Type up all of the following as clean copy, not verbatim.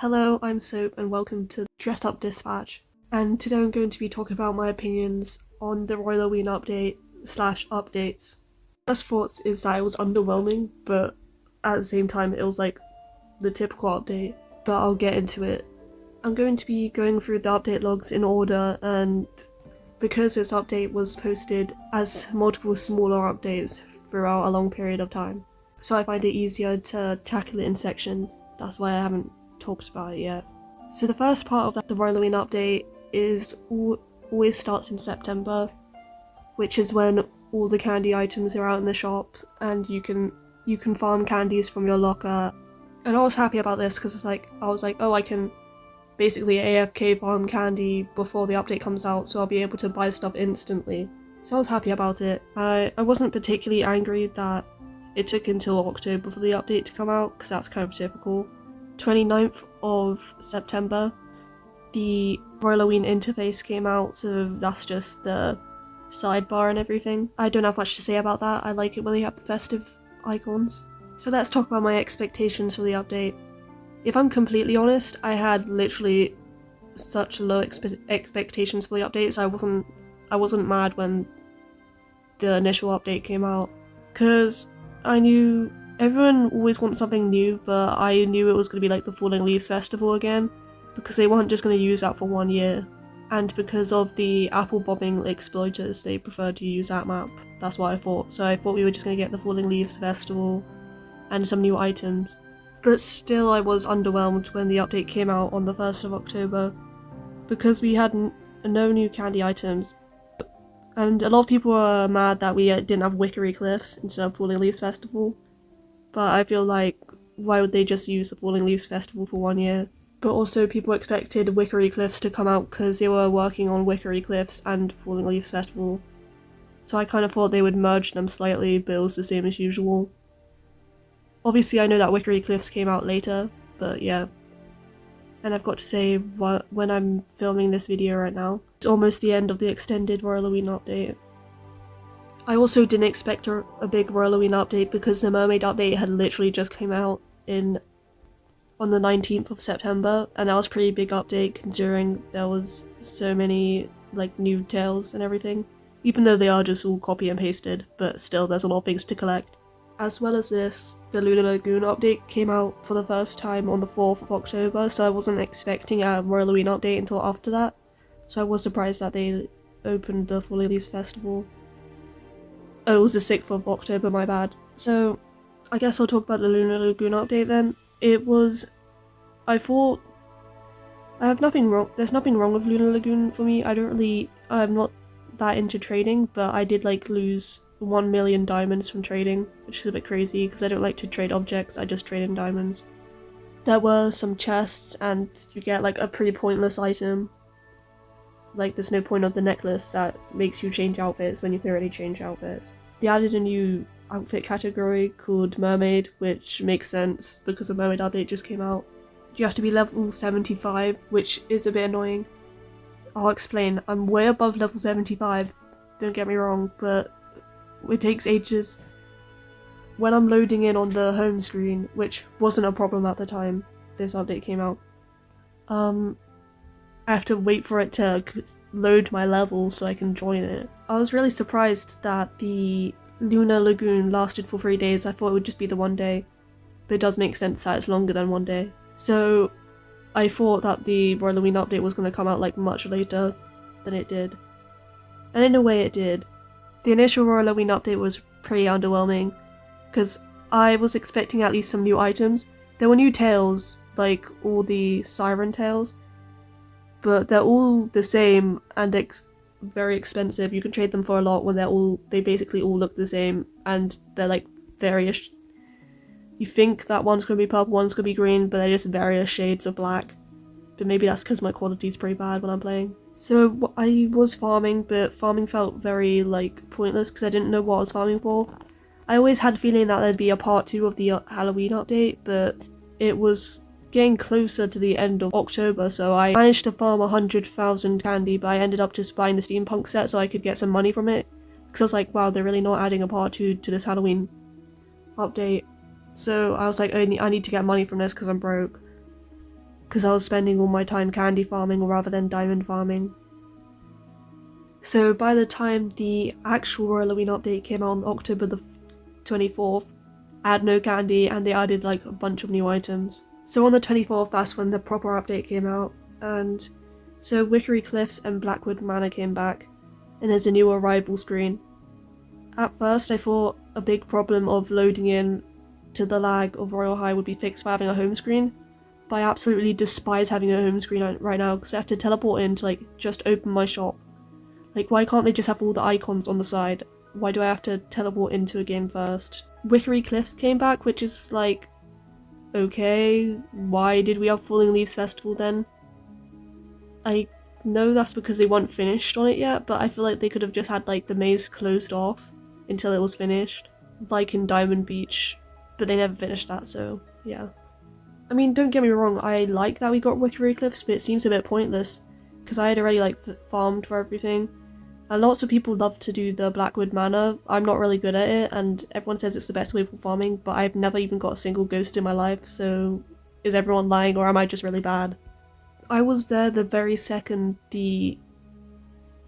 Hello, I'm Soap and welcome to Dress Up Dispatch. And today I'm going to be talking about my opinions on the Royalloween update/updates. First thoughts is that it was underwhelming, but at the same time it was like the typical update, but I'll get into it. I'm going to be going through the update logs in order, and because this update was posted as multiple smaller updates throughout a long period of time, so I find it easier to tackle it in sections. That's why I haven't talked about it yet. So the first part of the Royalloween update always starts in September, which is when all the candy items are out in the shops and you can farm candies from your locker. And I was happy about this because I was like, oh, I can basically AFK farm candy before the update comes out, so I'll be able to buy stuff instantly. So I was happy about it. I wasn't particularly angry that it took until October for the update to come out, because that's kind of typical. 29th of September, the Royalloween interface came out, so that's just the sidebar and everything. I don't have much to say about that. I like it when they have the festive icons. So let's talk about my expectations for the update. If I'm completely honest, I had literally such low expectations for the update, so I wasn't mad when the initial update came out, because I knew everyone always wants something new, but I knew it was going to be like the Falling Leaves Festival again, because they weren't just going to use that for 1 year, and because of the apple bombing exploiters, they preferred to use that map. That's what I thought. So I thought we were just going to get the Falling Leaves Festival and some new items. But still, I was underwhelmed when the update came out on the 1st of October, because we had no new candy items, and a lot of people were mad that we didn't have Wickery Cliffs instead of Falling Leaves Festival. But I feel like, why would they just use the Falling Leaves Festival for 1 year? But also people expected Wickery Cliffs to come out because they were working on Wickery Cliffs and Falling Leaves Festival. So I kind of thought they would merge them slightly, but it was the same as usual. Obviously I know that Wickery Cliffs came out later, but yeah. And I've got to say, when I'm filming this video right now, it's almost the end of the extended Royalloween update. I also didn't expect a big Royalloween update because the Mermaid update had literally just came out on the 19th of September, and that was a pretty big update considering there was so many like new tales and everything. Even though they are just all copy and pasted, but still there's a lot of things to collect. As well as this, the Lunar Lagoon update came out for the first time on the 4th of October, so I wasn't expecting a Royalloween update until after that. So I was surprised that they opened the Falling Leaves Festival. Oh, it was the 6th of October, my bad. So, I guess I'll talk about the Lunar Lagoon update then. There's nothing wrong with Lunar Lagoon for me. I'm not that into trading, but I did lose 1 million diamonds from trading, which is a bit crazy because I don't like to trade objects, I just trade in diamonds. There were some chests and you get a pretty pointless item. There's no point of the necklace that makes you change outfits when you can already change outfits. They added a new outfit category called Mermaid, which makes sense because the Mermaid update just came out. You have to be level 75, which is a bit annoying. I'll explain. I'm way above level 75, don't get me wrong, but it takes ages. When I'm loading in on the home screen, which wasn't a problem at the time this update came out, I have to wait for it to load my level so I can join it. I was really surprised that the Lunar Lagoon lasted for 3 days. I thought it would just be the 1 day, but it does make sense that it's longer than 1 day. So I thought that the Royalloween update was going to come out much later than it did. And in a way it did. The initial Royalloween update was pretty underwhelming, because I was expecting at least some new items. There were new tails, like all the siren tails, but they're all the same and very expensive. You can trade them for a lot when they basically all look the same, and they're various. You think that one's going to be purple, one's going to be green, but they're just various shades of black. But maybe that's because my quality's pretty bad when I'm playing. So I was farming, but farming felt very pointless because I didn't know what I was farming for. I always had a feeling that there'd be a part 2 of the Halloween update, but it was getting closer to the end of October, so I managed to farm 100,000 candy, but I ended up just buying the steampunk set so I could get some money from it. Because I was like, wow, they're really not adding a part 2 to this Halloween update. So I was like, I need to get money from this because I'm broke. because I was spending all my time candy farming rather than diamond farming. So by the time the actual Royalloween update came out on October the 24th, I had no candy and they added like a bunch of new items. So on the 24th, that's when the proper update came out, and so Wickery Cliffs and Blackwood Manor came back, and there's a new arrival screen. At first I thought a big problem of loading in to the lag of Royal High would be fixed by having a home screen, but I absolutely despise having a home screen right now because I have to teleport in to like just open my shop. Like, why can't they just have all the icons on the side? Why do I have to teleport into a game first? Wickery Cliffs came back, which is like, okay, why did we have Falling Leaves Festival then? I know that's because they weren't finished on it yet, but I feel like they could have just had like the maze closed off until it was finished, like in Diamond Beach, but they never finished that, so yeah. I mean, don't get me wrong, I like that we got Wickery Cliffs, but it seems a bit pointless, because I had already like farmed for everything. And lots of people love to do the Blackwood Manor. I'm not really good at it, and everyone says it's the best way for farming, but I've never even got a single ghost in my life, so is everyone lying or am I just really bad? I was there the very second the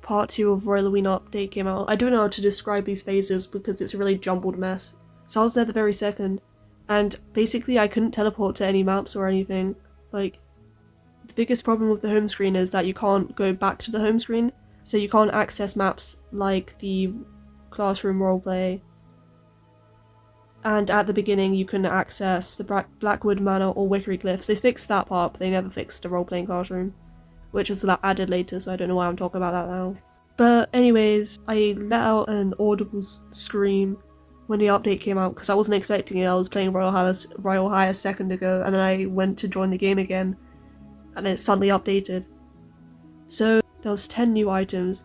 part 2 of Royalloween update came out. I don't know how to describe these phases because it's a really jumbled mess. So I was there the very second, and basically I couldn't teleport to any maps or anything. Like, the biggest problem with the home screen is that you can't go back to the home screen. So you can't access maps like the classroom roleplay, and at the beginning you couldn't access the Blackwood Manor or Wickery Cliffs. They fixed that part, but they never fixed the roleplaying classroom, which was added later, so I don't know why I'm talking about that now. But anyways, I let out an audible scream when the update came out, because I wasn't expecting it. I was playing Royal High a second ago, and then I went to join the game again, and it suddenly updated. So there was 10 new items,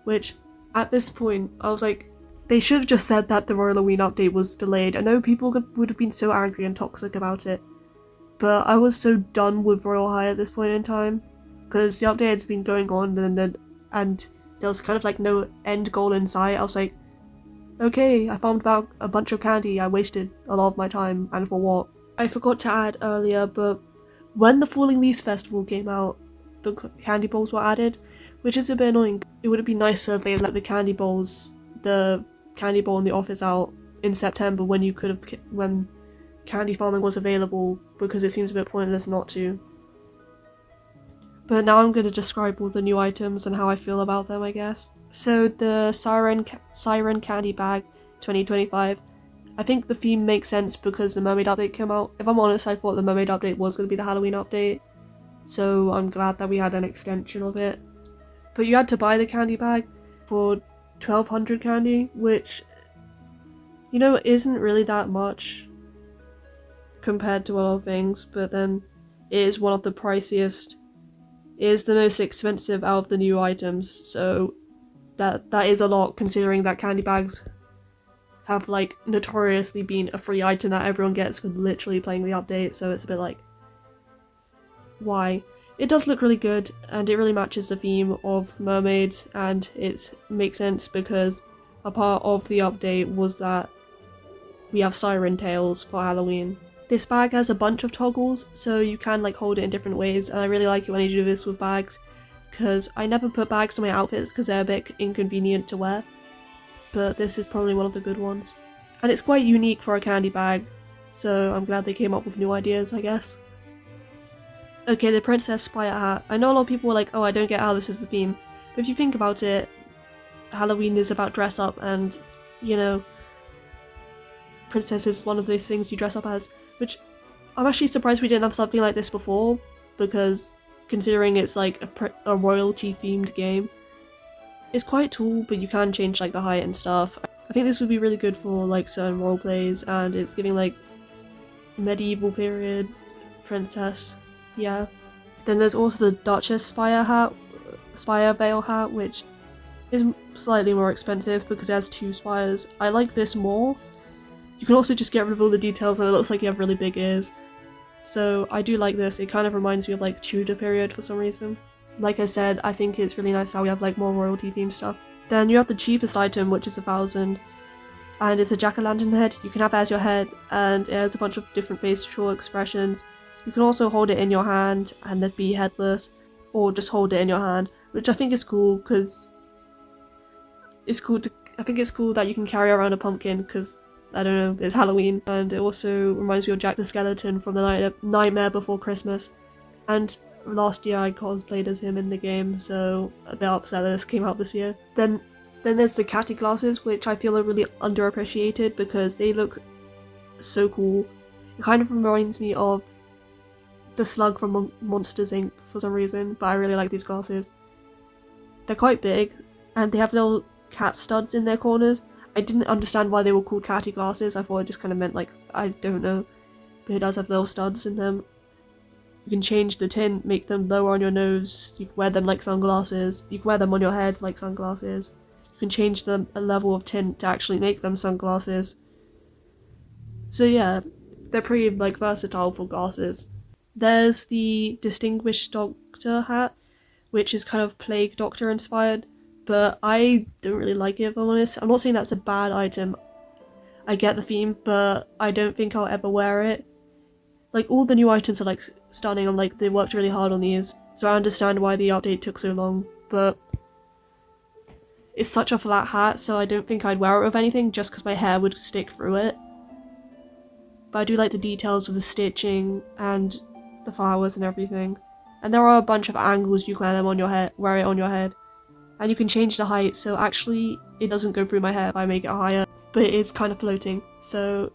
which, at this point, I was like, they should have just said that the Royalloween update was delayed. I know people would have been so angry and toxic about it, but I was so done with Royal High at this point in time, because the update had been going on, and there was kind of like no end goal in sight. I was like, okay, I found about a bunch of candy, I wasted a lot of my time, and for what? I forgot to add earlier, but when the Falling Leaves Festival came out, the candy bowls were added, which is a bit annoying. It would have been nicer if they let the candy bowl in the office out in September when candy farming was available, because it seems a bit pointless not to. But now I'm going to describe all the new items and how I feel about them, I guess. So the Siren Candy Bag 2025, I think the theme makes sense because the Mermaid update came out. If I'm honest, I thought the Mermaid update was going to be the Halloween update, so I'm glad that we had an extension of it. But you had to buy the candy bag for 1200 candy, which, you know, isn't really that much compared to other things, but then it is one of the priciest. It is the most expensive out of the new items, so that is a lot, considering that candy bags have like notoriously been a free item that everyone gets for literally playing the update, so it's a bit like, why? It does look really good, and it really matches the theme of mermaids, and it makes sense because a part of the update was that we have siren tails for Halloween. This bag has a bunch of toggles, so you can like hold it in different ways, and I really like it when you do this with bags, because I never put bags on my outfits because they're a bit inconvenient to wear, but this is probably one of the good ones. And it's quite unique for a candy bag, so I'm glad they came up with new ideas, I guess. Okay, the Princess Spire hat. I know a lot of people were like, oh, I don't get how this is the theme, but if you think about it, Halloween is about dress up, and, you know, princess is one of those things you dress up as, which I'm actually surprised we didn't have something like this before, because considering it's like a royalty themed game, it's quite cool, but you can change like the height and stuff. I think this would be really good for like certain roleplays, and it's giving like medieval period princess, yeah. Then there's also the Duchess Spire Veil hat, which is slightly more expensive because it has 2 spires. I like this more. You can also just get rid of all the details and it looks like you have really big ears. So I do like this. It kind of reminds me of like Tudor period for some reason. Like I said, I think it's really nice how we have like more royalty themed stuff. Then you have the cheapest item, which is 1,000, and it's a jack-o'-lantern head. You can have it as your head, and it has a bunch of different facial expressions. You can also hold it in your hand and then be headless, or just hold it in your hand, which I think is cool because I think it's cool that you can carry around a pumpkin because, I don't know, it's Halloween, and it also reminds me of Jack the Skeleton from the Nightmare Before Christmas. And last year I cosplayed as him in the game, so a bit upset that this came out this year. Then there's the catty glasses, which I feel are really underappreciated because they look so cool. It kind of reminds me of the slug from Monsters Inc. for some reason, but I really like these glasses. They're quite big, and they have little cat studs in their corners. I didn't understand why they were called catty glasses. I thought it just kind of meant like, I don't know, but it does have little studs in them. You can change the tint, make them lower on your nose, you can wear them like sunglasses, you can wear them on your head like sunglasses. You can change the level of tint to actually make them sunglasses. So yeah, they're pretty like versatile for glasses. There's the Distinguished Doctor hat, which is kind of Plague Doctor inspired, but I don't really like it if I'm honest. I'm not saying that's a bad item. I get the theme, but I don't think I'll ever wear it. Like, all the new items are like stunning, I'm like, they worked really hard on these, so I understand why the update took so long, but it's such a flat hat, so I don't think I'd wear it with anything just because my hair would stick through it. But I do like the details of the stitching and the flowers and everything. And there are a bunch of angles you can wear them on your head, wear it on your head. And you can change the height, so actually it doesn't go through my hair if I make it higher, but it is kind of floating, so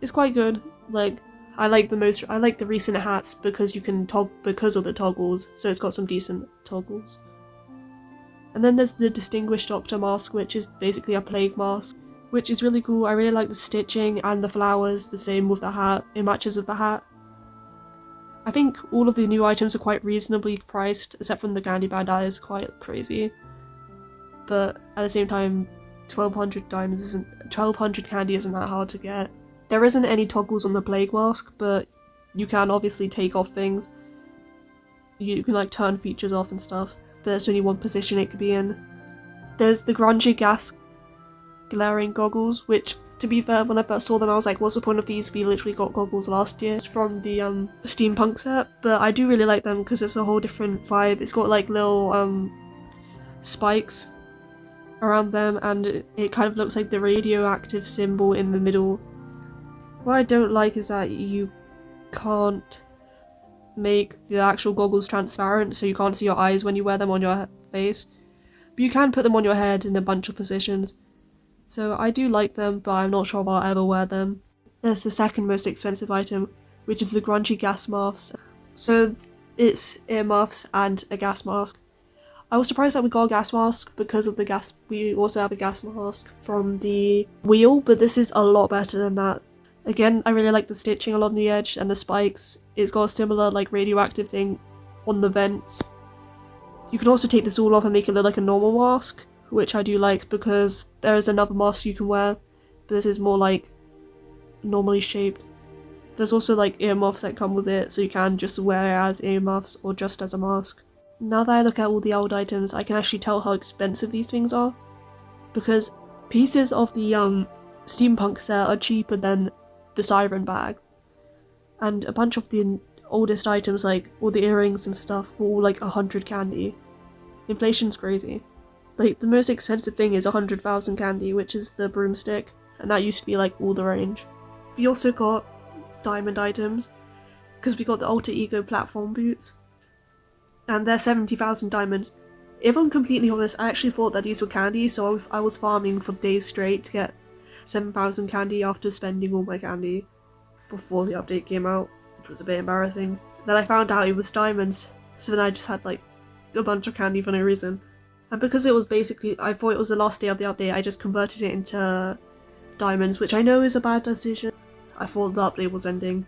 it's quite good. Like, I like the recent hats because you can because of the toggles, so it's got some decent toggles. And then there's the Distinguished Doctor mask, which is basically a plague mask, which is really cool. I really like the stitching and the flowers, the same with the hat, it matches with the hat. I think all of the new items are quite reasonably priced, except from the candy band, that is quite crazy. But at the same time, 1200 candy isn't that hard to get. There isn't any toggles on the plague mask, but you can obviously take off things. You can like turn features off and stuff, but there's only one position it could be in. There's the grungy gas glaring goggles, which, to be fair, when I first saw them I was like, what's the point of these? We literally got goggles last year from the steampunk set, but I do really like them because it's a whole different vibe. It's got like little spikes around them, and it kind of looks like the radioactive symbol in the middle. What I don't like is that you can't make the actual goggles transparent, so you can't see your eyes when you wear them on your face, but you can put them on your head in a bunch of positions. So I do like them, but I'm not sure if I'll ever wear them. There's the second most expensive item, which is the grungy gas masks. So it's earmuffs and a gas mask. I was surprised that we got a gas mask because of the gas. We also have a gas mask from the wheel, but this is a lot better than that. Again, I really like the stitching along the edge and the spikes. It's got a similar like radioactive thing on the vents. You can also take this all off and make it look like a normal mask, which I do like because there is another mask you can wear, but this is more like normally shaped. There's also like earmuffs that come with it, so you can just wear it as earmuffs or just as a mask. Now that I look at all the old items, I can actually tell how expensive these things are, because pieces of the steampunk set are cheaper than the siren bag, and a bunch of the oldest items, like all the earrings and stuff, were all like 100 candy. Inflation's crazy. Like, the most expensive thing is 100,000 candy, which is the broomstick, and that used to be like all the range. We also got diamond items, because we got the alter ego platform boots, and they're 70,000 diamonds. If I'm completely honest, I actually thought that these were candy, so I was farming for days straight to get 7,000 candy after spending all my candy before the update came out, which was a bit embarrassing. Then I found out it was diamonds, so then I just had like a bunch of candy for no reason. And because it was basically, I thought it was the last day of the update, I just converted it into diamonds, which I know is a bad decision. I thought the update was ending,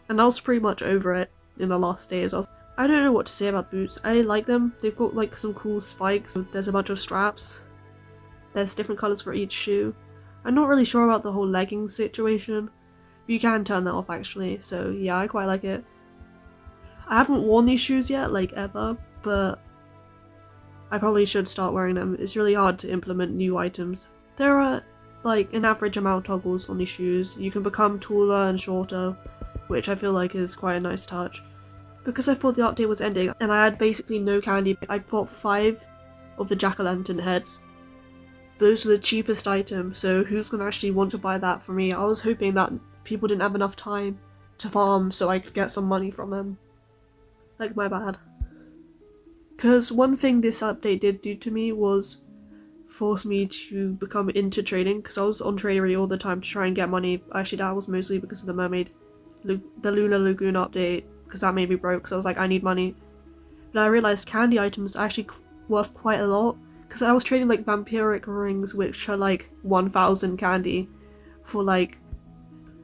and I was pretty much over it in the last day as well. I don't know what to say about boots. I like them. They've got like some cool spikes. There's a bunch of straps. There's different colours for each shoe. I'm not really sure about the whole leggings situation, but you can turn that off actually, so yeah, I quite like it. I haven't worn these shoes yet, like ever, but I probably should start wearing them. It's really hard to implement new items. There are like an average amount of toggles on these shoes. You can become taller and shorter, which I feel like is quite a nice touch. Because I thought the update was ending and I had basically no candy, I bought 5 of the jack-o'-lantern heads. Those were the cheapest item, so who's gonna actually want to buy that for me? I was hoping that people didn't have enough time to farm so I could get some money from them. Like, my bad. Because one thing this update did do to me was force me to become into trading, because I was on Tradery all the time to try and get money. Actually, that was mostly because of the the Lunar Lagoon update, because that made me broke, so I was like, I need money. But I realised candy items are actually worth quite a lot, because I was trading like vampiric rings, which are like 1,000 candy, for like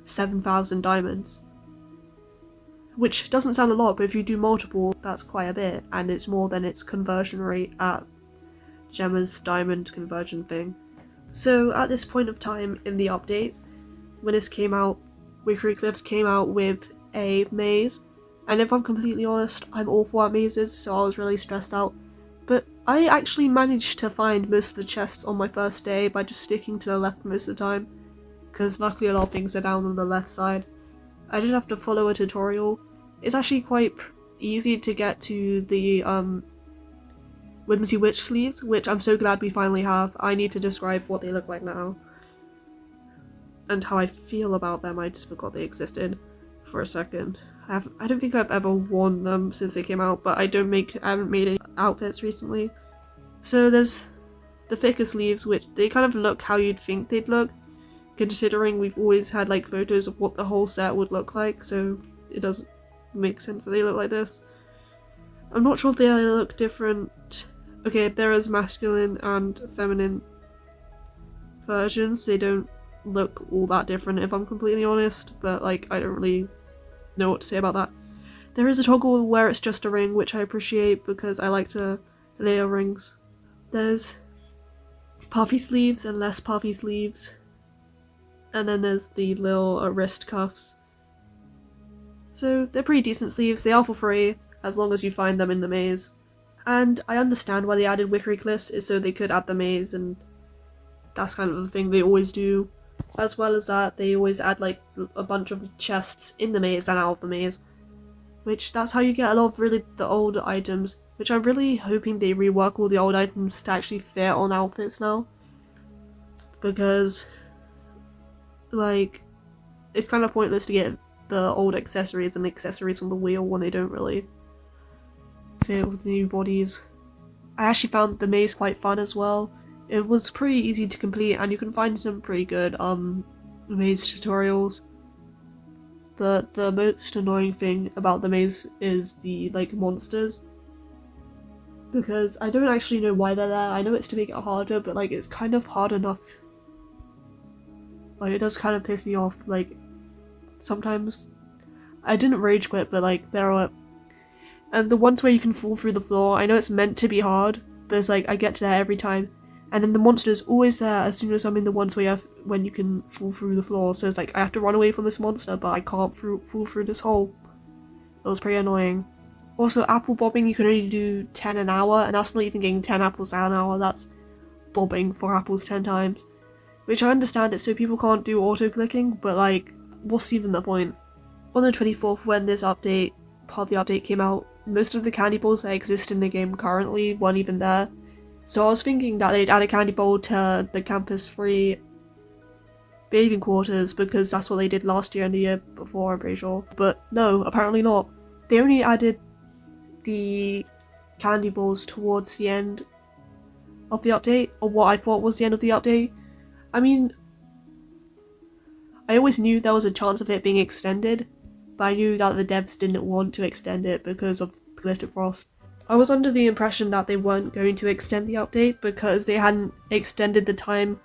7,000 diamonds. Which doesn't sound a lot, but if you do multiple, that's quite a bit, and it's more than its conversion rate at Gemma's diamond conversion thing. So at this point of time in the update, when this came out, Wickery Cliffs came out with a maze, and if I'm completely honest, I'm awful at mazes, so I was really stressed out. But I actually managed to find most of the chests on my first day by just sticking to the left most of the time, because luckily a lot of things are down on the left side. I didn't have to follow a tutorial. It's actually quite easy to get to the Whimsy Witch sleeves, which I'm so glad we finally have. I need to describe what they look like now. And how I feel about them. I just forgot they existed for a second. I don't think I've ever worn them since they came out, but I haven't made any outfits recently. So there's the thicker sleeves, which they kind of look how you'd think they'd look, considering we've always had like photos of what the whole set would look like, so it doesn't make sense that they look like this. I'm not sure if they look different. Okay, there is masculine and feminine versions. They don't look all that different if I'm completely honest, but like I don't really know what to say about that. There is a toggle where it's just a ring, which I appreciate because I like to layer rings. There's puffy sleeves and less puffy sleeves, and then there's the little wrist cuffs. So they're pretty decent sleeves. They are for free as long as you find them in the maze. And I understand why they added Wickery Cliffs is so they could add the maze, and that's kind of the thing they always do. As well as that, they always add like a bunch of chests in the maze and out of the maze. Which, that's how you get a lot of really the old items, which I'm really hoping they rework all the old items to actually fit on outfits now. Because, like, it's kind of pointless to get the old accessories and accessories on the wheel when they don't really fit with the new bodies. I actually found the maze quite fun as well. It was pretty easy to complete and you can find some pretty good maze tutorials. But the most annoying thing about the maze is the like monsters. Because I don't actually know why they're there. I know it's to make it harder, but like it's kind of hard enough. Like it does kind of piss me off. Like sometimes I didn't rage quit, but like there are, and the ones where you can fall through the floor, I know it's meant to be hard, but it's like I get to there every time, and then the monster's always there as soon as I'm in the ones where when you can fall through the floor, so it's like I have to run away from this monster, but I can't fall through this hole. That was pretty annoying. Also, apple bobbing, you can only do 10 an hour, and that's not even getting 10 apples an hour, that's bobbing for apples 10 times. Which I understand it's so people can't do auto-clicking, but like, what's even the point? On the 24th, when this update, part of the update came out, most of the candy balls that exist in the game currently weren't even there. So I was thinking that they'd add a candy ball to the campus-free bathing quarters, because that's what they did last year and the year before, I'm pretty sure. But no, apparently not. They only added the candy balls towards the end of the update, or what I thought was the end of the update. I mean, I always knew there was a chance of it being extended, but I knew that the devs didn't want to extend it because of Glittered Frost. I was under the impression that they weren't going to extend the update because they hadn't extended the time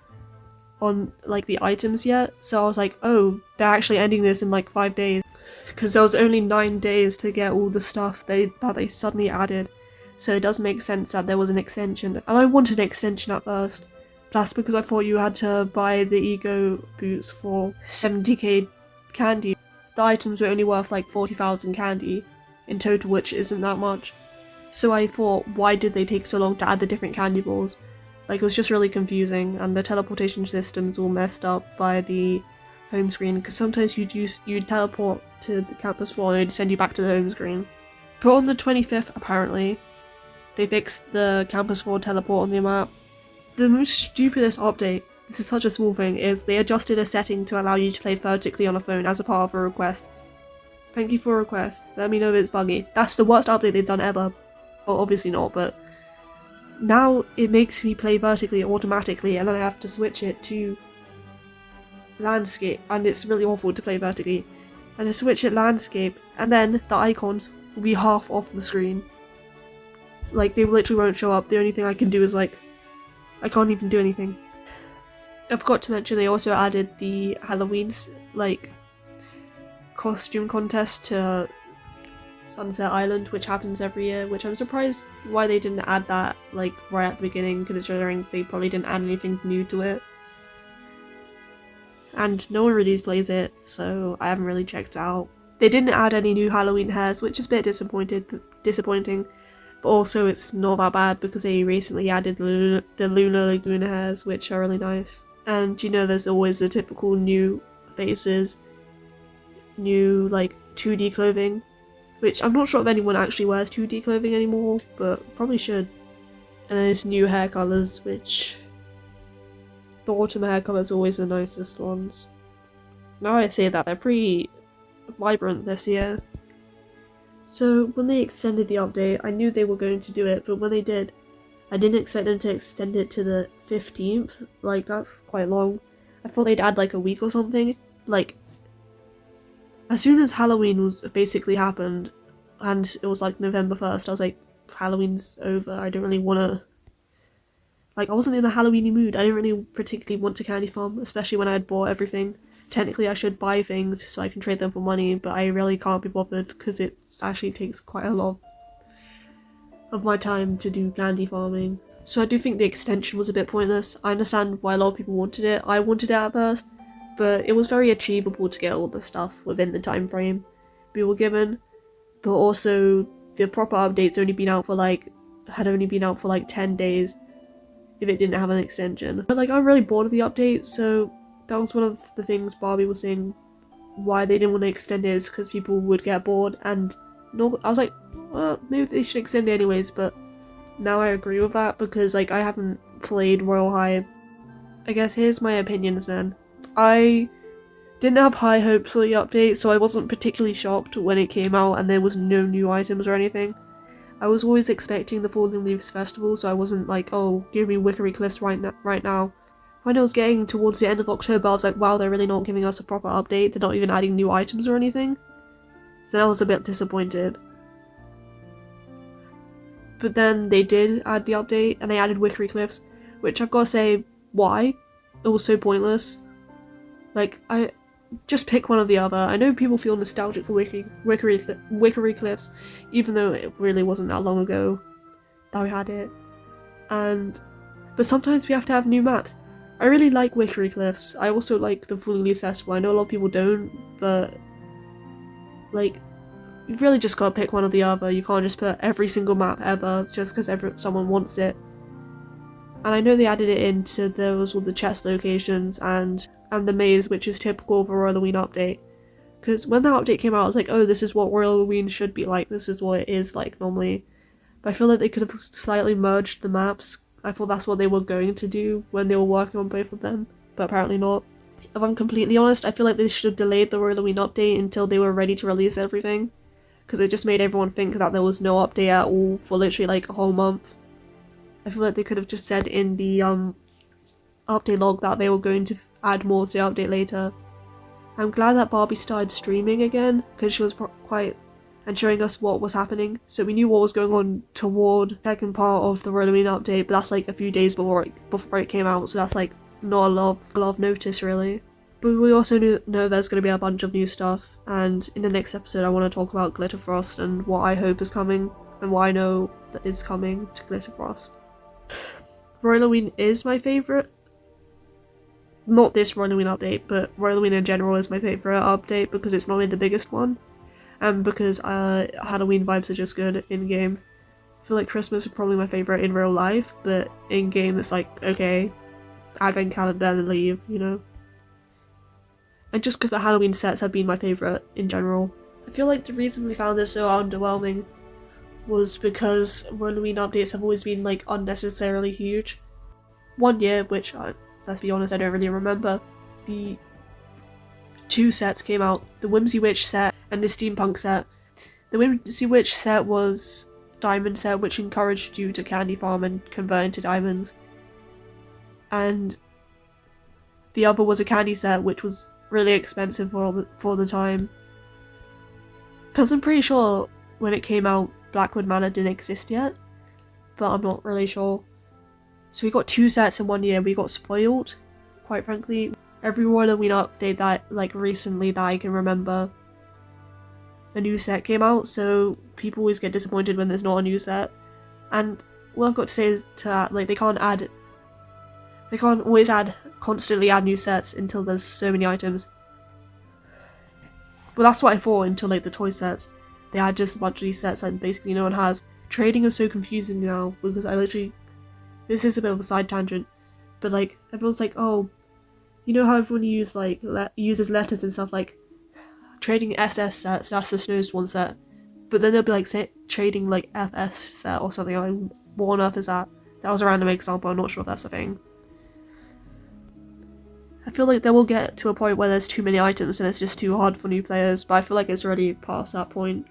on like the items yet, so I was like, oh, they're actually ending this in like 5 days, because there was only 9 days to get all the stuff that they suddenly added, so it does make sense that there was an extension, and I wanted an extension at first. That's because I thought you had to buy the ego boots for 70k candy. The items were only worth like 40,000 candy in total, which isn't that much. So I thought, why did they take so long to add the different candy balls? Like, it was just really confusing, and the teleportation system's all messed up by the home screen, because sometimes you'd teleport to the campus floor and it'd send you back to the home screen. But on the 25th, apparently, they fixed the campus floor teleport on the map. The most stupidest update, this is such a small thing, is they adjusted a setting to allow you to play vertically on a phone as a part of a request. Thank you for a request. Let me know if it's buggy. That's the worst update they've done ever. Well, obviously not, but now it makes me play vertically automatically and then I have to switch it to landscape, and it's really awful to play vertically. And to switch it landscape, and then the icons will be half off the screen. Like, they literally won't show up. The only thing I can do is like, I can't even do anything. I forgot to mention they also added the Halloween like costume contest to Sunset Island, which happens every year, which I'm surprised why they didn't add that like right at the beginning, considering they probably didn't add anything new to it. And no one really plays it, so I haven't really checked out. They didn't add any new Halloween hairs, which is a bit disappointing, but also it's not that bad because they recently added the Lunar Lagoon hairs, which are really nice. And you know, there's always the typical new faces, new like 2D clothing, which I'm not sure if anyone actually wears 2D clothing anymore, but probably should. And then there's new hair colours, which the autumn hair colours are always the nicest ones. Now I say that, they're pretty vibrant this year. So when they extended the update, I knew they were going to do it, but when they did, I didn't expect them to extend it to the 15th, like that's quite long. I thought they'd add like a week or something. Like, as soon as Halloween was basically happened, and it was like November 1st, I was like, Halloween's over, I don't really want to... Like, I wasn't in a Halloweeny mood, I didn't really particularly want to candy farm, especially when I had bought everything. Technically I should buy things so I can trade them for money, but I really can't be bothered because it actually takes quite a lot of my time to do candy farming. So I do think the extension was a bit pointless. I understand why a lot of people wanted it. I wanted it at first, but it was very achievable to get all the stuff within the time frame we were given. But also, the proper update's only been out for like, had only been out for like 10 days if it didn't have an extension. But like, I'm really bored of the update, so that was one of the things Barbie was saying why they didn't want to extend it, is because people would get bored, and no, I was like, well, maybe they should extend it anyways, but now I agree with that because like I haven't played Royal High. I guess here's my opinions then. I didn't have high hopes for the update, so I wasn't particularly shocked when it came out and there was no new items or anything. I was always expecting the Falling Leaves Festival, so I wasn't like, oh, give me Wickery Cliffs right now. When it was getting towards the end of October, I was like, wow, they're really not giving us a proper update, they're not even adding new items or anything. So then I was a bit disappointed. But then they did add the update, and they added Wickery Cliffs, which I've got to say, why? It was so pointless. Like, I just pick one or the other. I know people feel nostalgic for Wickery Cliffs, even though it really wasn't that long ago that we had it. But sometimes we have to have new maps. I really like Wickery Cliffs. I also like the Falling Leaves Festival. I know a lot of people don't, but like, you've really just got to pick one or the other. You can't just put every single map ever just because someone wants it. And I know they added it into those all the chest locations and the maze, which is typical of a Royalloween update. Because when that update came out, I was like, oh, this is what Royalloween should be like. This is what it is like normally. But I feel like they could have slightly merged the maps. I thought that's what they were going to do when they were working on both of them, but apparently not. If I'm completely honest, I feel like they should have delayed the Royalloween update until they were ready to release everything. Because it just made everyone think that there was no update at all for literally like a whole month. I feel like they could have just said in the update log that they were going to add more to the update later. I'm glad that Barbie started streaming again, because she was quite... and showing us what was happening, so we knew what was going on toward the second part of the Royalloween update, but that's like a few days before it came out, so that's like not a lot of notice really. But we also know there's going to be a bunch of new stuff, and in the next episode I want to talk about Glitterfrost and what I hope is coming, and what I know that is coming to Glitterfrost. Royalloween is my favourite. Not this Royalloween update, but Royalloween in general is my favourite update because it's not only the biggest one, and because Halloween vibes are just good in-game. I feel like Christmas is probably my favourite in real life, but in-game it's like, okay, Advent calendar and leave, you know. and just because the Halloween sets have been my favourite in general. I feel like the reason we found this so underwhelming was because Royalloween updates have always been like unnecessarily huge. One year, which let's be honest, I don't really remember, the two sets came out, the Whimsy Witch set and the Steampunk set. The Whimsy Witch set was diamond set, which encouraged you to candy farm and convert into diamonds, and the other was a candy set, which was really expensive for the time. Because I'm pretty sure when it came out, Blackwood Manor didn't exist yet, but I'm not really sure. So we got two sets in 1 year. We got spoiled, quite frankly. Every Royalloween update that like recently that I can remember, a new set came out, so people always get disappointed when there's not a new set. And what I've got to say is to that, like, they can't always constantly add new sets until there's so many items. But that's what I thought until like the toy sets. They had just a bunch of these sets that basically no one has. Trading is so confusing now because this is a bit of a side tangent, but like everyone's like, oh, you know how everyone uses letters and stuff, like trading SS sets, that's the Snowstorm set, but then they'll be like trading like FS set or something. Like, what on earth is that? That was a random example, I'm not sure if that's a thing. I feel like they will get to a point where there's too many items and it's just too hard for new players, but I feel like it's already past that point.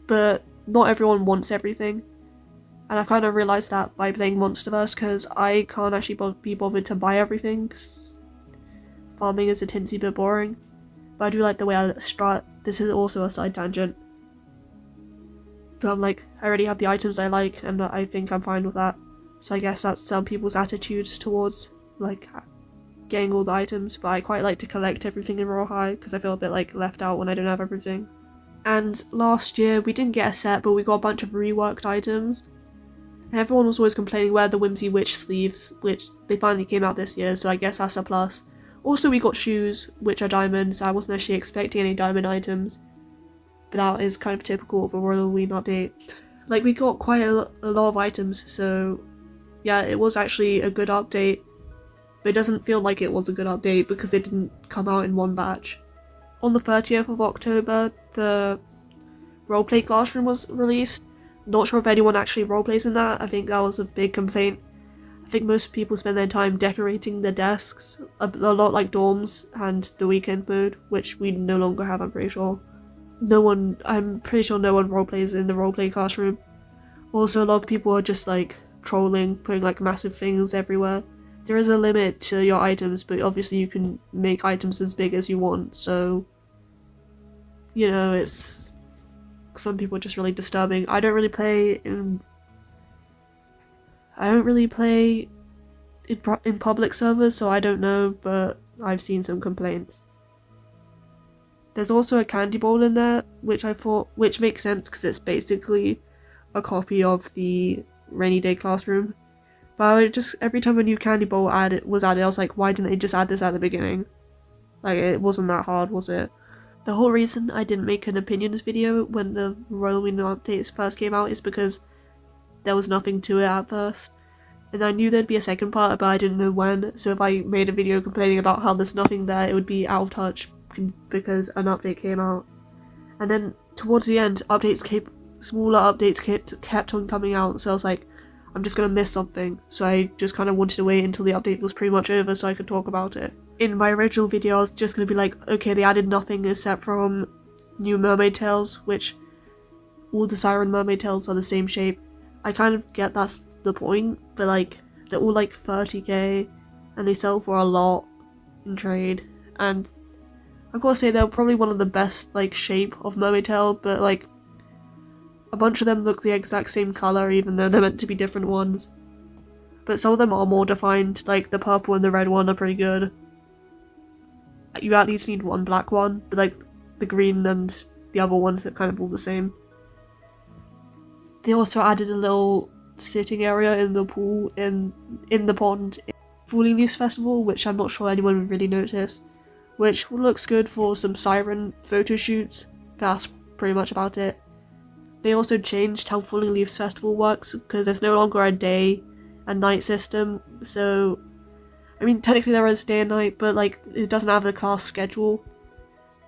But not everyone wants everything, and I've kind of realised that by playing Monsterverse, because I can't actually be bothered to buy everything, cause farming is a teensy bit boring. But I do like the way I strat. This is also a side tangent, but I'm like, I already have the items I like and I think I'm fine with that. So I guess that's some people's attitudes towards like getting all the items, but I quite like to collect everything in Raw High because I feel a bit like left out when I don't have everything. And last year we didn't get a set, but we got a bunch of reworked items. And everyone was always complaining where the Whimsy Witch sleeves, which they finally came out this year, so I guess that's a plus. Also we got shoes, which are diamonds. I wasn't actually expecting any diamond items, but that is kind of typical of a Royalloween update. Like, we got quite a lot of items, so yeah, it was actually a good update. But it doesn't feel like it was a good update because it didn't come out in one batch. On the 30th of October, the roleplay classroom was released. Not sure if anyone actually roleplays in that. I think that was a big complaint. I think most people spend their time decorating their desks, a lot like dorms and the weekend mode, which we no longer have, I'm pretty sure. I'm pretty sure no one roleplays in the roleplay classroom. Also, a lot of people are just like trolling, putting like massive things everywhere. There is a limit to your items, but obviously you can make items as big as you want, so you know, it's some people are just really disturbing. I don't really play in public servers, so I don't know, but I've seen some complaints. There's also a candy bowl in there, which makes sense because it's basically a copy of the rainy day classroom. But every time a new candy bowl was added, I was like, why didn't they just add this at the beginning? Like, it wasn't that hard, was it? The whole reason I didn't make an opinions video when the Royalloween updates first came out is because there was nothing to it at first. And I knew there'd be a second part, but I didn't know when, so if I made a video complaining about how there's nothing there, it would be out of touch because an update came out. And then towards the end, smaller updates kept on coming out, so I was like, I'm just gonna miss something. So I just kind of wanted to wait until the update was pretty much over so I could talk about it. In my original video, I was just gonna be like, okay, they added nothing except from new mermaid tails, which all the Siren mermaid tails are the same shape. I kind of get that's the point, but like, they're all like 30k and they sell for a lot in trade, and I've got to say they're probably one of the best like shape of mermaid tail, but like a bunch of them look the exact same colour even though they're meant to be different ones. But some of them are more defined, like the purple and the red one are pretty good. You at least need one black one, but like the green and the other ones are kind of all the same. They also added a little sitting area in the pool, in the pond, in Falling Leaves Festival, which I'm not sure anyone would really notice, which looks good for some Siren photo shoots, but that's pretty much about it. They also changed how Falling Leaves Festival works, because there's no longer a day and night system, so I mean, technically there is day and night, but like it doesn't have the class schedule.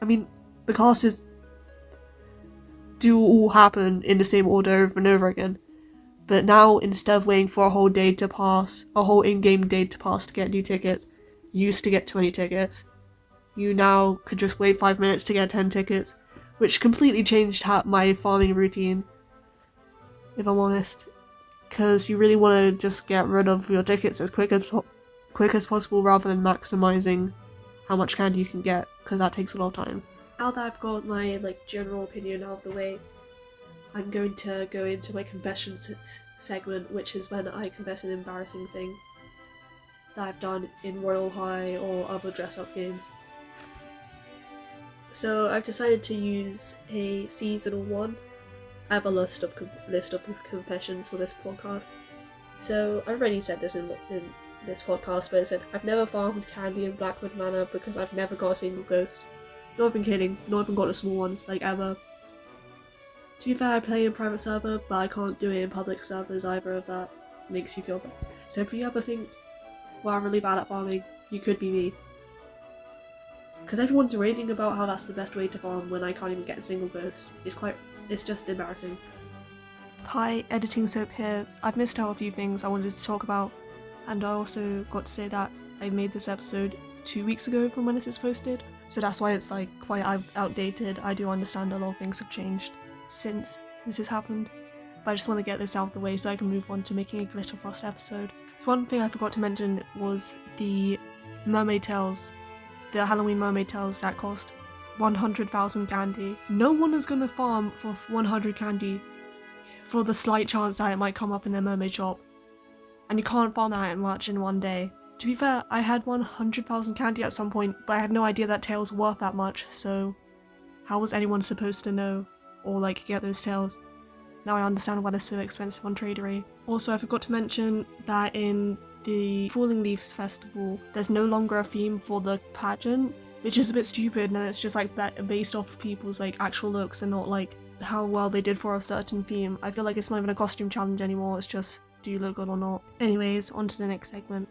I mean, the classes do all happen in the same order over and over again. But now, instead of waiting for a whole day to pass, a whole in-game day to pass to get new tickets, you used to get 20 tickets. You now could just wait 5 minutes to get 10 tickets, which completely changed my farming routine, if I'm honest. Because you really want to just get rid of your tickets as quick as possible rather than maximizing how much candy you can get, because that takes a lot of time. Now that I've got my general opinion out of the way, I'm going to go into my confessions segment, which is when I confess an embarrassing thing that I've done in Royal High or other dress-up games. So I've decided to use a seasonal one. I have a list of confessions for this podcast. So I've already said this in this podcast, but I said I've never farmed candy in Blackwood Manor because I've never got a single ghost. Not even kidding, not even got the small ones, ever. To be fair, I play in private server, but I can't do it in public servers either if that makes you feel bad. So if you ever think, well, I'm really bad at farming, you could be me. Because everyone's raving about how that's the best way to farm when I can't even get a single ghost. It's just embarrassing. Hi, Editing Soap here. I've missed out a few things I wanted to talk about, and I also got to say that I made this episode 2 weeks ago from when this is posted, so that's why it's quite outdated. I do understand a lot of things have changed since this has happened, but I just want to get this out of the way so I can move on to making a Glitter Frost episode. So one thing I forgot to mention was the mermaid tails, the Halloween mermaid tails that cost 100,000 candy. No one is going to farm for 100 candy for the slight chance that it might come up in their mermaid shop, and you can't farm that much in one day. To be fair, I had 100,000 candy at some point, but I had no idea that tails were worth that much, so how was anyone supposed to know or get those tails? Now I understand why they're so expensive on Tradery. Also, I forgot to mention that in the Falling Leaves Festival, there's no longer a theme for the pageant, which is a bit stupid, and it's just based off people's actual looks and not how well they did for a certain theme. I feel like it's not even a costume challenge anymore, it's just do you look good or not. Anyways, on to the next segment.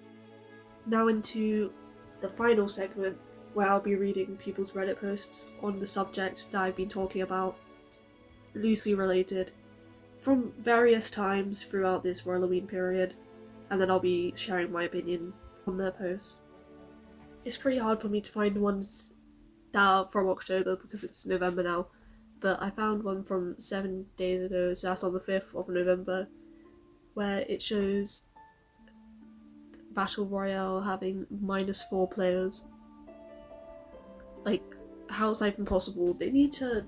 Now into the final segment, where I'll be reading people's Reddit posts on the subject that I've been talking about, loosely related, from various times throughout this Royalloween period, and then I'll be sharing my opinion on their posts. It's pretty hard for me to find ones that are from October because it's November now, but I found one from 7 days ago, so that's on the 5th of November, where it shows Battle Royale having -4 players. How's that even possible? They need to...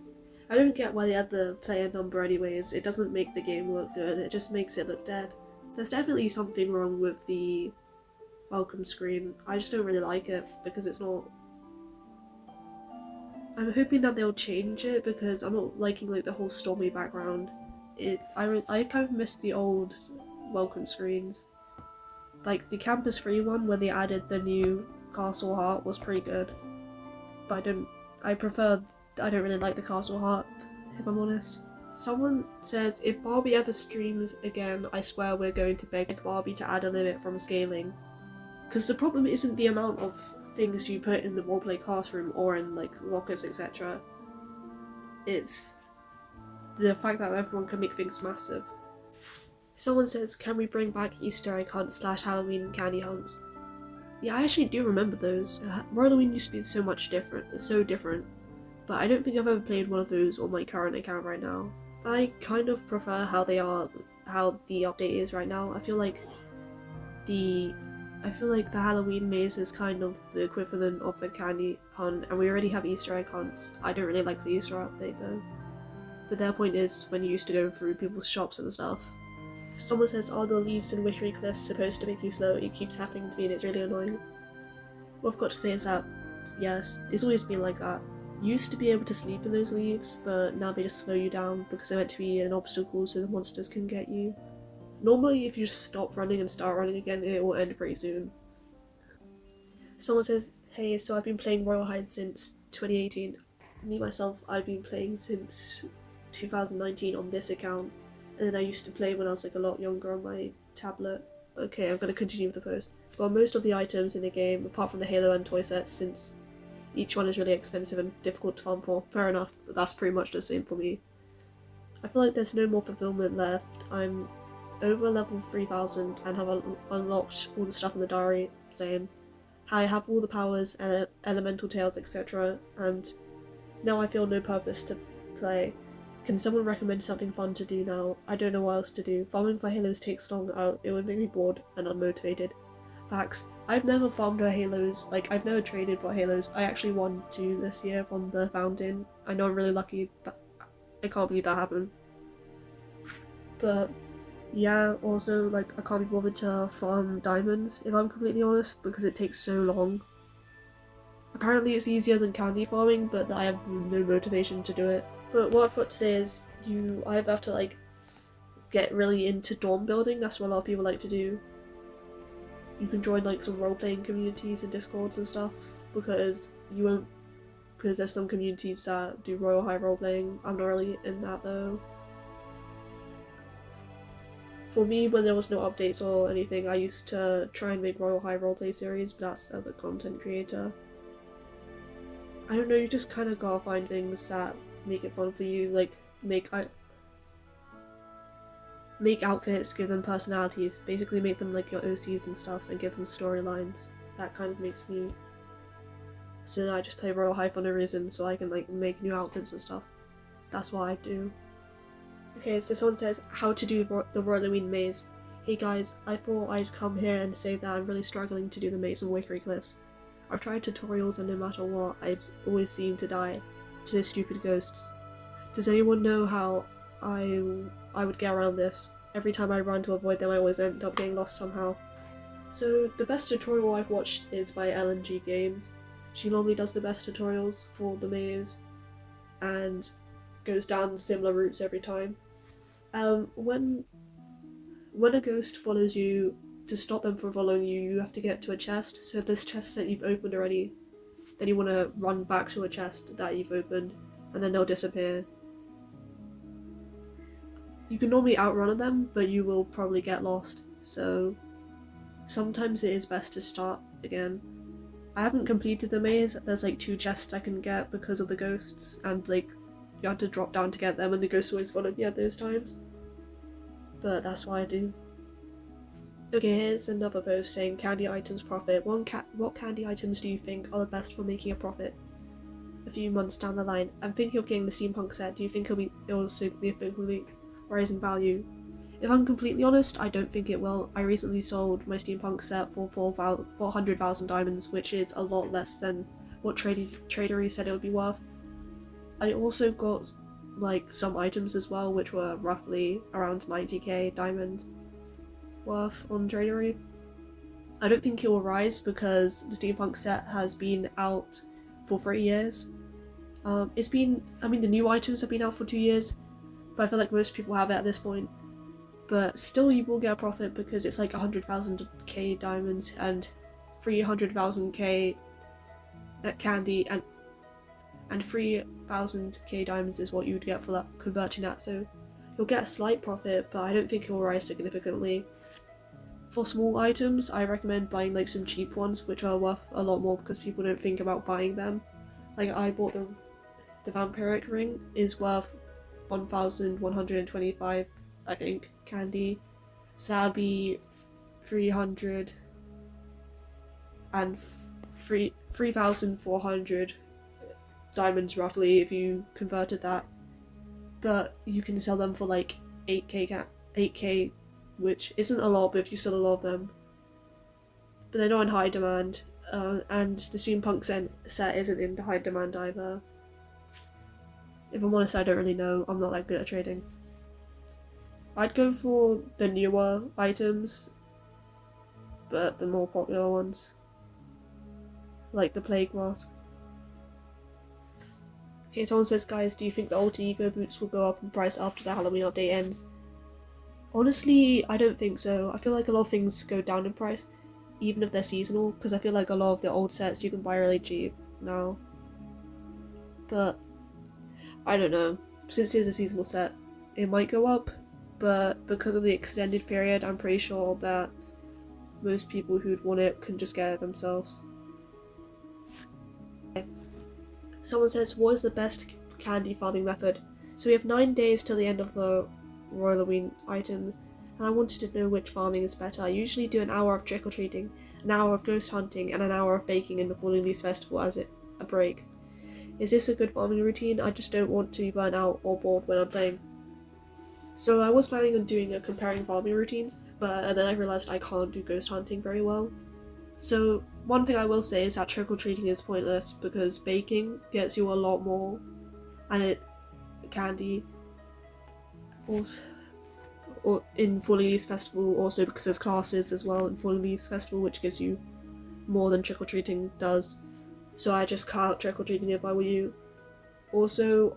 I don't get why they add the player number anyways. It doesn't make the game look good, it just makes it look dead. There's definitely something wrong with the welcome screen. I just don't really like it because it's not... I'm hoping that they'll change it because I'm not liking the whole stormy background. I kind of miss the old welcome screens. The Campus Free one when they added the new Castle Heart was pretty good. But I don't really like the Castle Heart, if I'm honest. Someone says, if Barbie ever streams again, I swear we're going to beg Barbie to add a limit from scaling. Because the problem isn't the amount of things you put in the roleplay classroom or in lockers, etc. It's the fact that everyone can make things massive. Someone says, can we bring back Easter egg hunts / Halloween candy hunts? Yeah, I actually do remember those. Royalloween used to be so different, but I don't think I've ever played one of those on my current account right now. I kind of prefer how the update is right now. I feel like the Halloween maze is kind of the equivalent of the candy hunt, and we already have Easter egg hunts. I don't really like the Easter update though. But their point is when you used to go through people's shops and stuff. Someone says, are the leaves in Witchery Cliffs supposed to make you slow? It keeps happening to me and it's really annoying. What I've got to say is that, yes, it's always been like that. You used to be able to sleep in those leaves, but now they just slow you down because they're meant to be an obstacle so the monsters can get you. Normally, if you just stop running and start running again, it will end pretty soon. Someone says, hey, so I've been playing Royal Hide since 2018. Me, myself, I've been playing since 2019 on this account. And then I used to play when I was a lot younger on my tablet. Okay, I'm going to continue with the post. Got most of the items in the game, apart from the Halo and toy sets, since each one is really expensive and difficult to farm for. Fair enough, but that's pretty much the same for me. I feel like there's no more fulfillment left. I'm over level 3000 and have unlocked all the stuff in the diary, saying I have all the powers and elemental tails, etc. And now I feel no purpose to play. Can someone recommend something fun to do now? I don't know what else to do. Farming for Halos takes long, it would make me bored and unmotivated. Facts. I've never farmed for Halos, like I've never traded for Halos. I actually won 2 this year from the Fountain. I know I'm really lucky that I can't believe that happened. But yeah, also like I can't be bothered to farm diamonds if I'm completely honest because it takes so long. Apparently it's easier than candy farming, but I have no motivation to do it. But what I've got to say is you either have to like get really into dorm building, that's what a lot of people like to do. You can join like some role-playing communities and discords and stuff because there's some communities that do royal high role-playing. I'm not really in that though. For me, when there was no updates or anything, I used to try and make royal high roleplay series, but that's as a content creator. I don't know, you just kind of gotta find things that make it fun for you, like make outfits, give them personalities, basically make them like your OCs and stuff, and give them storylines. That kind of makes me. So then I just play Royal High for no reason, so I can like make new outfits and stuff. That's what I do. Okay, so someone says how to do the Royalloween maze. Hey guys, I thought I'd come here and say that I'm really struggling to do the maze on Wakery Cliffs. I've tried tutorials and no matter what, I always seem to die to the stupid ghosts. Does anyone know how I would get around this? Every time I run to avoid them, I always end up getting lost somehow. So the best tutorial I've watched is by LNG Games. She normally does the best tutorials for the maze and goes down similar routes every time. When a ghost follows you, to stop them from following you, you have to get to a chest. So if this chest that you've opened already, then you want to run back to a chest that you've opened, and then they'll disappear. You can normally outrun them, but you will probably get lost, so sometimes it is best to start again. I haven't completed the maze. There's like 2 chests I can get because of the ghosts, and like you have to drop down to get them, and the ghosts always follow me at those times. But that's what I do. Okay, here's another post saying candy items profit. What candy items do you think are the best for making a profit? A few months down the line, I'm thinking of getting the steampunk set. Do you think it will significantly rise in value? If I'm completely honest, I don't think it will. I recently sold my steampunk set for 400,000 diamonds, which is a lot less than what Tradery said it would be worth. I also got like some items as well, which were roughly around 90k diamond worth on Tradery. I don't think it will rise because the steampunk set has been out for 3 years. The new items have been out for 2 years, but I feel like most people have it at this point. But still, you will get a profit because it's like 100,000k diamonds and 300,000k candy, and 3,000k diamonds is what you would get for that, converting that. So you'll get a slight profit, but I don't think it will rise significantly. For small items, I recommend buying like some cheap ones, which are worth a lot more because people don't think about buying them. Like I bought the vampiric ring is worth 1,125, I think, candy. So that'd be 3,400 diamonds roughly if you converted that. But you can sell them for like 8k, which isn't a lot, but if you sell a lot of them. But they're not in high demand, and the steampunk set isn't in high demand either. If I'm honest, I don't really know. I'm not that good at trading. I'd go for the newer items, but the more popular ones, like the plague mask. Okay, someone says, guys, do you think the alter ego boots will go up in price after the Halloween update ends? Honestly, I don't think so. I feel like a lot of things go down in price, even if they're seasonal, because I feel like a lot of the old sets you can buy really cheap now. But I don't know. Since it's a seasonal set, it might go up, but because of the extended period, I'm pretty sure that most people who'd want it can just get it themselves. Someone says, what is the best candy farming method? So we have 9 days till the end of the Royalloween items, and I wanted to know which farming is better. I usually do an hour of trick-or-treating, an hour of ghost hunting, and an hour of baking in the Falling Leaves Festival as a break. Is this a good farming routine? I just don't want to be burnt out or bored when I'm playing. So I was planning on doing a comparing farming routines, but then I realised I can't do ghost hunting very well. So one thing I will say is that trick-or-treating is pointless because baking gets you a lot more, and candy also, or in Falling Leaves Festival also because there's classes as well in Falling Leaves Festival which gives you more than trick-or-treating does. So I just cut out trick-or-treating if I were you. Also,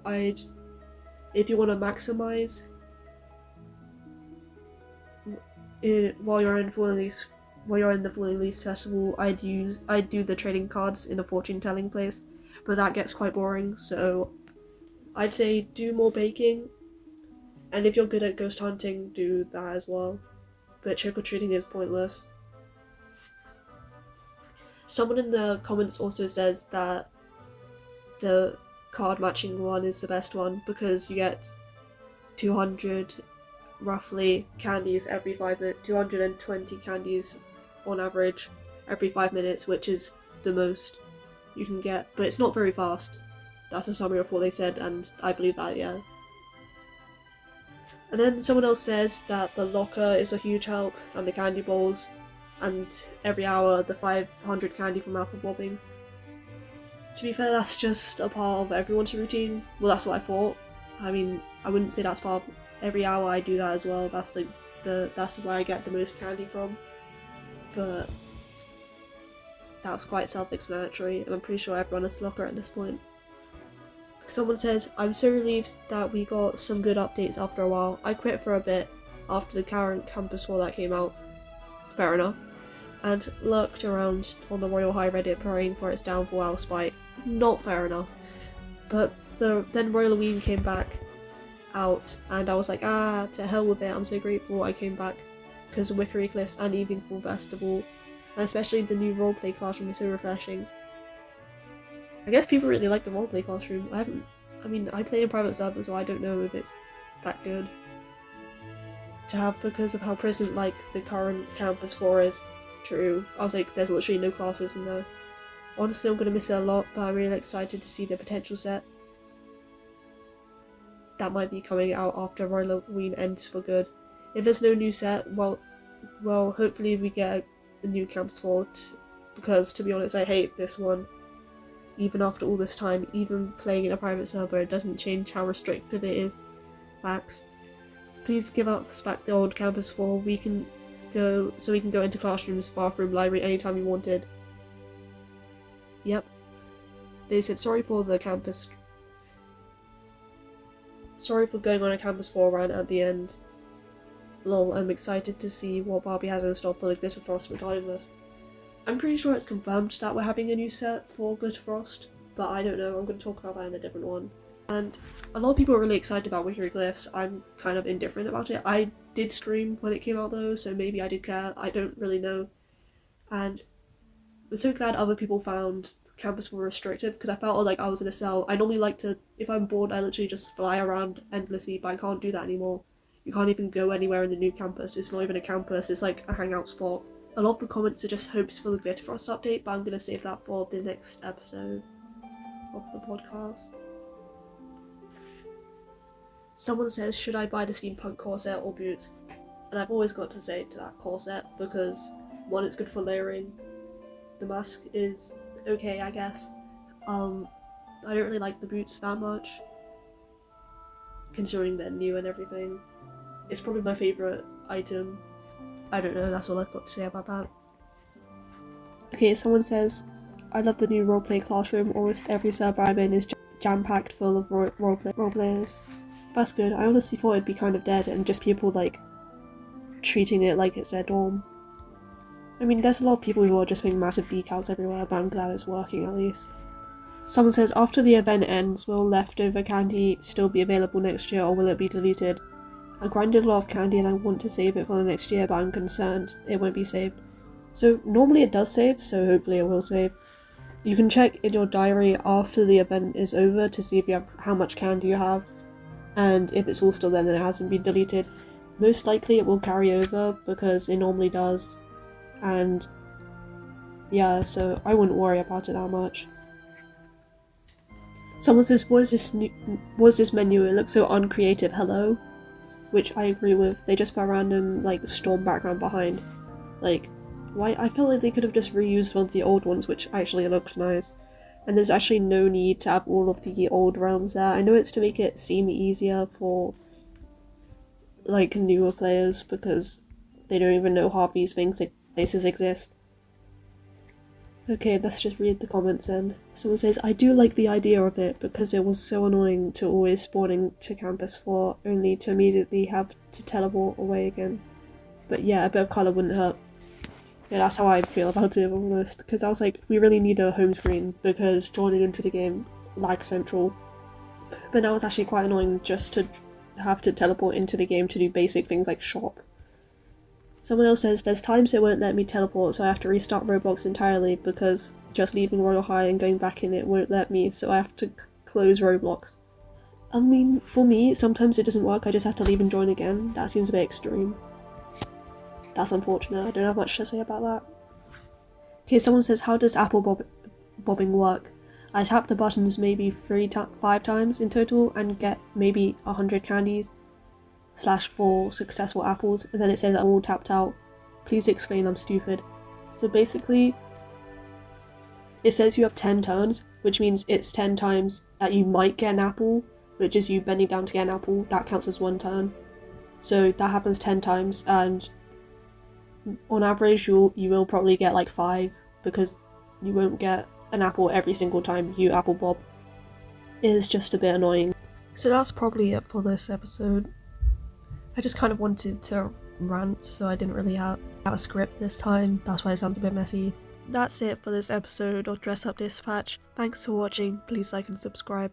if you want to maximize while you're in the Falling Leaves Festival, I'd do the trading cards in a fortune telling place, but that gets quite boring, so I'd say do more baking, and if you're good at ghost hunting, do that as well, but trick-or-treating is pointless. Someone in the comments also says that the card matching one is the best one because you get 200 roughly candies every 5 minutes, 220 candies on average every 5 minutes, which is the most you can get, but it's not very fast. That's a summary of what they said, and I believe that, yeah. And then someone else says that the locker is a huge help, and the candy bowls, and every hour the 500 candy from apple bobbing. To be fair, that's just a part of everyone's routine. Well, that's what I thought. I mean, I wouldn't say that's part of every hour I do that as well. That's like that's where I get the most candy from. But that's quite self-explanatory, and I'm pretty sure everyone has a locker at this point. Someone says, I'm so relieved that we got some good updates after a while. I quit for a bit after the current Campus 4 that came out. Fair enough. And lurked around on the Royal High Reddit praying for its downfall out of spite. Not fair enough. But then Royalloween came back out, and I was like, to hell with it. I'm so grateful I came back because of Wickery Cliffs and Evening Fall Festival, and especially the new roleplay classroom is so refreshing. I guess people really like the roleplay classroom. I play in private servers, so I don't know if it's that good to have because of how prison-like the current Campus 4 is. True. I was like, there's literally no classes in there. Honestly, I'm gonna miss it a lot, but I'm really excited to see the potential set that might be coming out after Royalloween ends for good. If there's no new set, well, hopefully we get the new Campus 4, because to be honest, I hate this one. Even after all this time, even playing in a private server, it doesn't change how restrictive it is. Max, please give us back the old Campus 4. We can go into classrooms, bathroom, library anytime we wanted. Yep. They said sorry for going on a Campus 4 rant at the end. Lol, I'm excited to see what Barbie has in store for the Glitterfrost regarding this. I'm pretty sure it's confirmed that we're having a new set for Glitterfrost, but I don't know, I'm going to talk about that in a different one. And a lot of people are really excited about Wickery Glyphs. I'm kind of indifferent about it. I did stream when it came out though, so maybe I did care, I don't really know. And I'm so glad other people found Campus 4 restrictive, because I felt like I was in a cell. I normally like to, if I'm bored, I literally just fly around endlessly, but I can't do that anymore. You can't even go anywhere in the new campus. It's not even a campus, it's like a hangout spot. A lot of the comments are just hopes for the Glitterfrost update, but I'm going to save that for the next episode of the podcast. Someone says, should I buy the steampunk corset or boots? And I've always got to say to that corset, because one, it's good for layering. The mask is okay, I guess. I don't really like the boots that much, considering they're new and everything. It's probably my favourite item. I don't know, that's all I've got to say about that. Okay, someone says, I love the new roleplay classroom. Almost every server I'm in is jam-packed full of roleplayers. That's good. I honestly thought it'd be kind of dead and just people like treating it like it's their dorm. I mean, there's a lot of people who are just putting massive decals everywhere, but I'm glad it's working at least. Someone says, after the event ends, will leftover candy still be available next year or will it be deleted? I grinded a lot of candy and I want to save it for the next year, but I'm concerned it won't be saved. So normally it does save, so hopefully it will save. You can check in your diary after the event is over to see if you have how much candy you have, and if it's all still there then it hasn't been deleted. Most likely it will carry over because it normally does, and yeah, so I wouldn't worry about it that much. Someone says, what's this menu? It looks so uncreative, hello? Which I agree with. They just put a random, like, storm background behind. Like, why? I felt like they could have just reused one of the old ones, which actually looked nice. And there's actually no need to have all of the old realms there. I know it's to make it seem easier for, like, newer players, because they don't even know half these places exist. Okay, let's just read the comments then. Someone says, I do like the idea of it because it was so annoying to always spawning to campus 4 only to immediately have to teleport away again. But yeah, a bit of colour wouldn't hurt. Yeah, that's how I feel about it almost, because I was like, we really need a home screen because joining into the game lag central. But now it's actually quite annoying just to have to teleport into the game to do basic things like shop. Someone else says, there's times it won't let me teleport, so I have to restart Roblox entirely because just leaving Royal High and going back in it won't let me, so I have to close Roblox. I mean, for me, sometimes it doesn't work, I just have to leave and join again. That seems a bit extreme. That's unfortunate, I don't have much to say about that. Okay, someone says, how does apple bobbing work? I tap the buttons maybe 5 times in total and get maybe 100 candies / 4 successful apples, and then it says I'm all tapped out. Please explain, I'm stupid. So basically, it says you have 10 turns, which means it's 10 times that you might get an apple, which is you bending down to get an apple, that counts as 1 turn. So that happens 10 times, and on average you will probably get like 5, because you won't get an apple every single time you apple bob. It is just a bit annoying. So that's probably it for this episode. I just kind of wanted to rant, so I didn't really have a script this time, that's why it sounds a bit messy. That's it for this episode of Dress Up Dispatch. Thanks for watching, please like and subscribe.